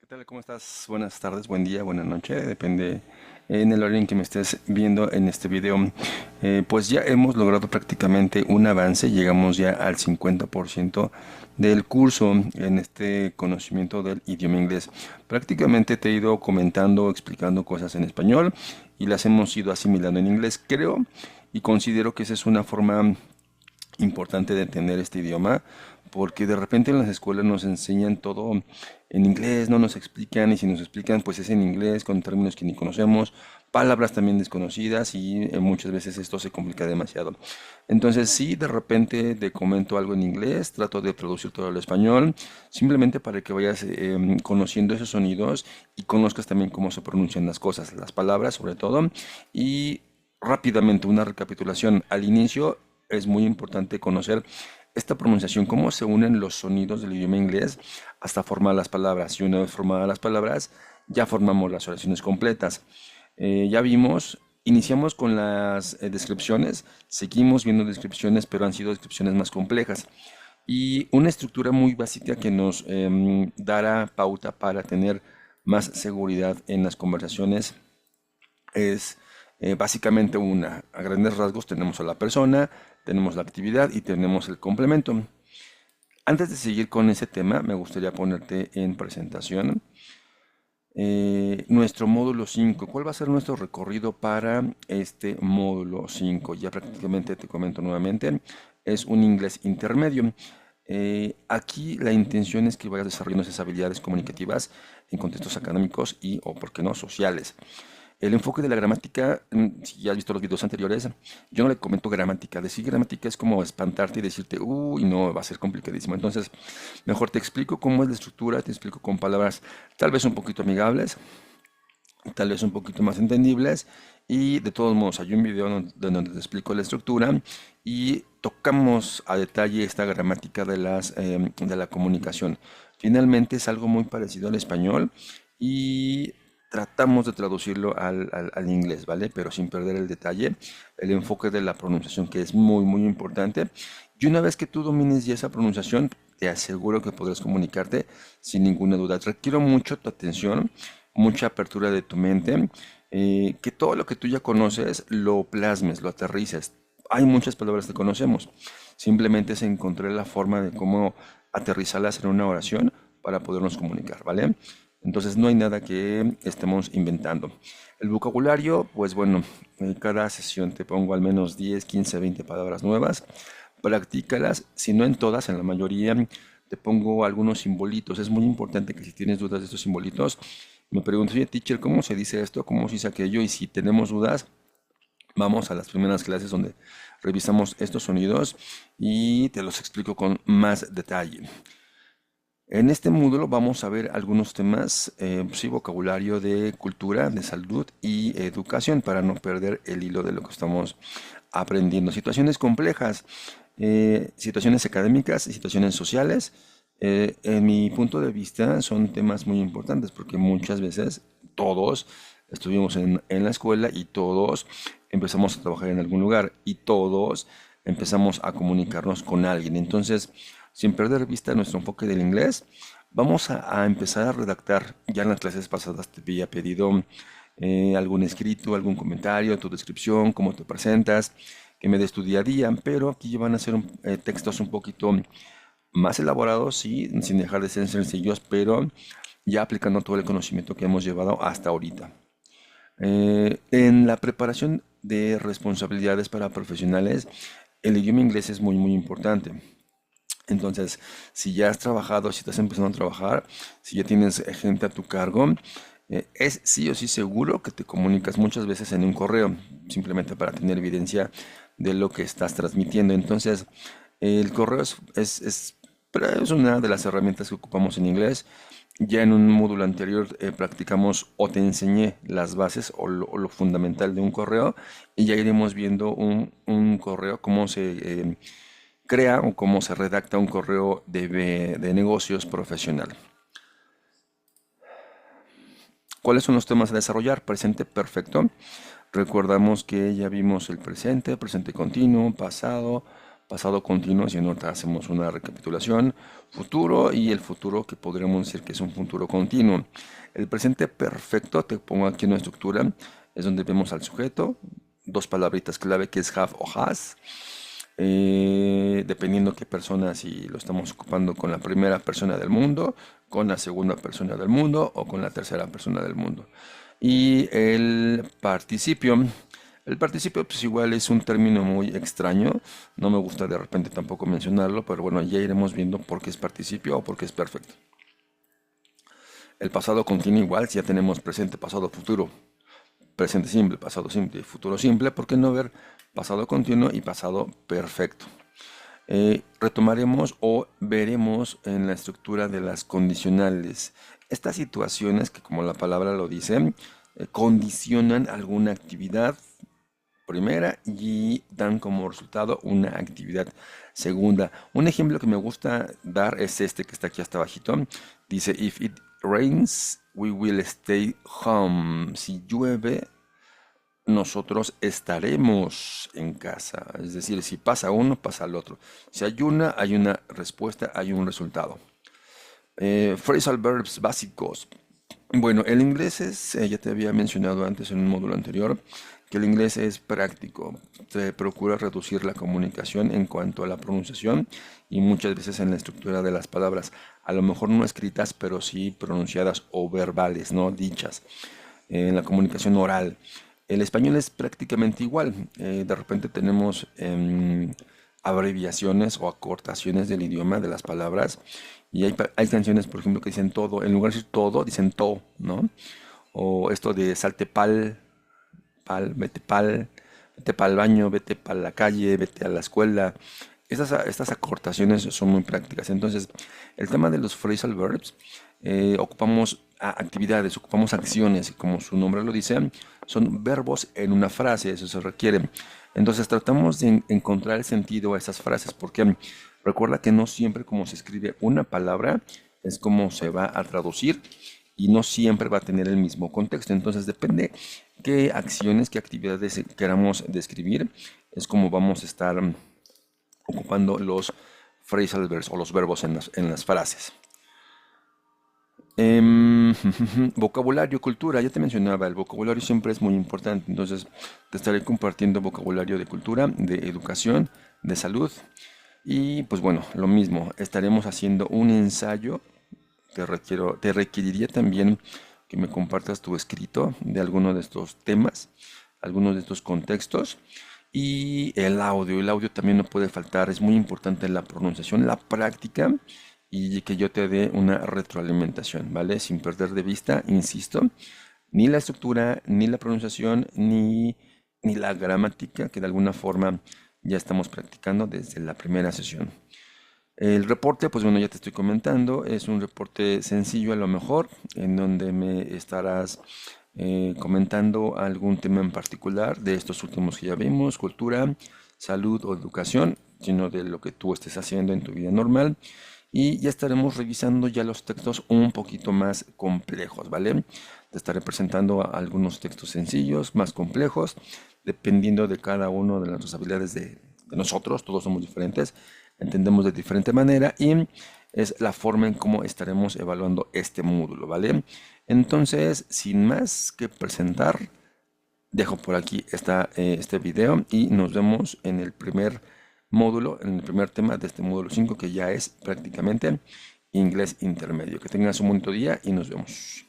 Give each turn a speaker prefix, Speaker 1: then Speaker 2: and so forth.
Speaker 1: ¿Qué tal? ¿Cómo estás? Buenas tardes, buen día, buena noche, depende en el orden que me estés viendo en este video. Pues ya hemos logrado prácticamente un avance, llegamos ya al 50% del curso en este conocimiento del idioma inglés. Prácticamente te he ido comentando, explicando cosas en español y las hemos ido asimilando en inglés. Creo y considero que esa es una forma importante de entender este idioma, porque de repente en las escuelas nos enseñan todo en inglés, no nos explican, y si nos explican, pues es en inglés, con términos que ni conocemos, palabras también desconocidas, y muchas veces esto se complica demasiado. Entonces, si de repente te comento algo en inglés, trato de traducir todo al español, simplemente para que vayas conociendo esos sonidos y conozcas también cómo se pronuncian las cosas, las palabras sobre todo, y rápidamente una recapitulación. Al inicio es muy importante conocer esta pronunciación, cómo se unen los sonidos del idioma inglés hasta formar las palabras. Y una vez formadas las palabras, ya formamos las oraciones completas. Ya vimos, iniciamos con las descripciones, seguimos viendo descripciones, pero han sido descripciones más complejas. Y una estructura muy básica que nos dará pauta para tener más seguridad en las conversaciones es básicamente una. A grandes rasgos tenemos a la persona, tenemos la actividad y tenemos el complemento. Antes de seguir con ese tema, me gustaría ponerte en presentación nuestro módulo 5. ¿Cuál va a ser nuestro recorrido para este módulo 5? Ya prácticamente te comento nuevamente. Es un inglés intermedio. Aquí la intención es que vayas desarrollando esas habilidades comunicativas en contextos académicos y, o por qué no, sociales. El enfoque de la gramática, si ya has visto los videos anteriores, yo no le comento gramática. Decir gramática es como espantarte y decirte, uy, no, va a ser complicadísimo. Entonces, mejor te explico cómo es la estructura, te explico con palabras tal vez un poquito amigables, tal vez un poquito más entendibles. Y de todos modos, hay un video donde te explico la estructura y tocamos a detalle esta gramática de la comunicación. Finalmente es algo muy parecido al español y tratamos de traducirlo al inglés, ¿vale? Pero sin perder el detalle, el enfoque de la pronunciación, que es muy, muy importante. Y una vez que tú domines ya esa pronunciación, te aseguro que podrás comunicarte sin ninguna duda. Requiero mucho tu atención, mucha apertura de tu mente, que todo lo que tú ya conoces lo plasmes, lo aterrices. Hay muchas palabras que conocemos. Simplemente es encontrar la forma de cómo aterrizarlas en una oración para podernos comunicar, ¿vale? Entonces no hay nada que estemos inventando. El vocabulario, pues bueno, en cada sesión te pongo al menos 10, 15, 20 palabras nuevas. Practícalas, si no en todas, en la mayoría te pongo algunos simbolitos. Es muy importante que si tienes dudas de estos simbolitos, me preguntas, oye, teacher, ¿cómo se dice esto? ¿Cómo se dice aquello? Y si tenemos dudas, vamos a las primeras clases donde revisamos estos sonidos y te los explico con más detalle. En este módulo vamos a ver algunos temas, sí, vocabulario de cultura, de salud y educación para no perder el hilo de lo que estamos aprendiendo. Situaciones complejas, situaciones académicas y situaciones sociales. En mi punto de vista son temas muy importantes porque muchas veces todos estuvimos en la escuela y todos empezamos a trabajar en algún lugar y todos empezamos a comunicarnos con alguien. Entonces, sin perder de vista nuestro enfoque del inglés, vamos a empezar a redactar. Ya en las clases pasadas te había pedido algún escrito, algún comentario, tu descripción, cómo te presentas, que me des tu día a día, pero aquí van a ser textos un poquito más elaborados, sí, sin dejar de ser sencillos, pero ya aplicando todo el conocimiento que hemos llevado hasta ahorita. En la preparación de responsabilidades para profesionales, el idioma inglés es muy, muy importante. Entonces, si ya has trabajado, si estás empezando a trabajar, si ya tienes gente a tu cargo, es sí o sí seguro que te comunicas muchas veces en un correo, simplemente para tener evidencia de lo que estás transmitiendo. Entonces, el correo es una de las herramientas que ocupamos en inglés. Ya en un módulo anterior practicamos o te enseñé las bases o lo fundamental de un correo y ya iremos viendo un correo, cómo se crea o cómo se redacta un correo de negocios profesional. ¿Cuáles son los temas a desarrollar? Presente perfecto. Recordamos que ya vimos el presente, presente continuo, pasado, pasado continuo, si no hacemos una recapitulación, futuro y el futuro que podríamos decir que es un futuro continuo. El presente perfecto, te pongo aquí una estructura, es donde vemos al sujeto, dos palabritas clave que es have o has, dependiendo qué persona, si lo estamos ocupando con la primera persona del mundo, con la segunda persona del mundo o con la tercera persona del mundo. Y el participio pues igual es un término muy extraño, no me gusta de repente tampoco mencionarlo, pero bueno, ya iremos viendo por qué es participio o por qué es perfecto. El pasado continuo igual, si ya tenemos presente, pasado, futuro, presente simple, pasado simple y futuro simple, ¿por qué no ver pasado continuo y pasado perfecto? Retomaremos o veremos en la estructura de las condicionales. Estas situaciones que, como la palabra lo dice, condicionan alguna actividad primera y dan como resultado una actividad segunda. Un ejemplo que me gusta dar es este que está aquí hasta abajito. Dice, if it rains, we will stay home. Si llueve, nosotros estaremos en casa. Es decir, si pasa uno, pasa el otro. Si hay una respuesta, hay un resultado. Phrasal verbs básicos. Bueno, el inglés es, ya te había mencionado antes en un módulo anterior, que el inglés es práctico. Se procura reducir la comunicación en cuanto a la pronunciación y muchas veces en la estructura de las palabras. A lo mejor no escritas, pero sí pronunciadas o verbales, no dichas. En la comunicación oral. El español es prácticamente igual. De repente tenemos abreviaciones o acortaciones del idioma de las palabras. Y hay canciones, por ejemplo, que dicen todo. En lugar de decir todo, dicen to, ¿no? O esto de salte vete pa'l baño, vete para la calle, vete a la escuela. Estas acortaciones son muy prácticas. Entonces, el tema de los phrasal verbs, ocupamos actividades, ocupamos acciones, y como su nombre lo dice, son verbos en una frase, eso se requiere. Entonces, tratamos de encontrar el sentido a esas frases, porque recuerda que no siempre como se escribe una palabra es como se va a traducir y no siempre va a tener el mismo contexto. Entonces depende qué acciones, qué actividades queramos describir, es como vamos a estar ocupando los phrasal verbs o los verbos en las frases. Vocabulario, cultura, ya te mencionaba, el vocabulario siempre es muy importante, entonces te estaré compartiendo vocabulario de cultura, de educación, de salud y pues bueno, lo mismo, estaremos haciendo un ensayo. Te requeriría también que me compartas tu escrito de alguno de estos temas, algunos de estos contextos. Y el audio también no puede faltar, es muy importante la pronunciación, la práctica y que yo te dé una retroalimentación, ¿vale? Sin perder de vista, insisto, ni la estructura, ni la pronunciación, ni la gramática, que de alguna forma ya estamos practicando desde la primera sesión. El reporte, pues bueno, ya te estoy comentando, es un reporte sencillo a lo mejor, en donde me estarás comentando algún tema en particular de estos últimos que ya vimos, cultura, salud o educación, sino de lo que tú estés haciendo en tu vida normal. Y ya estaremos revisando ya los textos un poquito más complejos, ¿vale? Te estaré presentando algunos textos sencillos, más complejos, dependiendo de cada uno de las habilidades de nosotros, todos somos diferentes, entendemos de diferente manera y es la forma en cómo estaremos evaluando este módulo, ¿vale? Entonces, sin más que presentar, dejo por aquí este video y nos vemos en el primer módulo, en el primer tema de este módulo 5 que ya es prácticamente inglés intermedio. Que tengas un bonito día y nos vemos.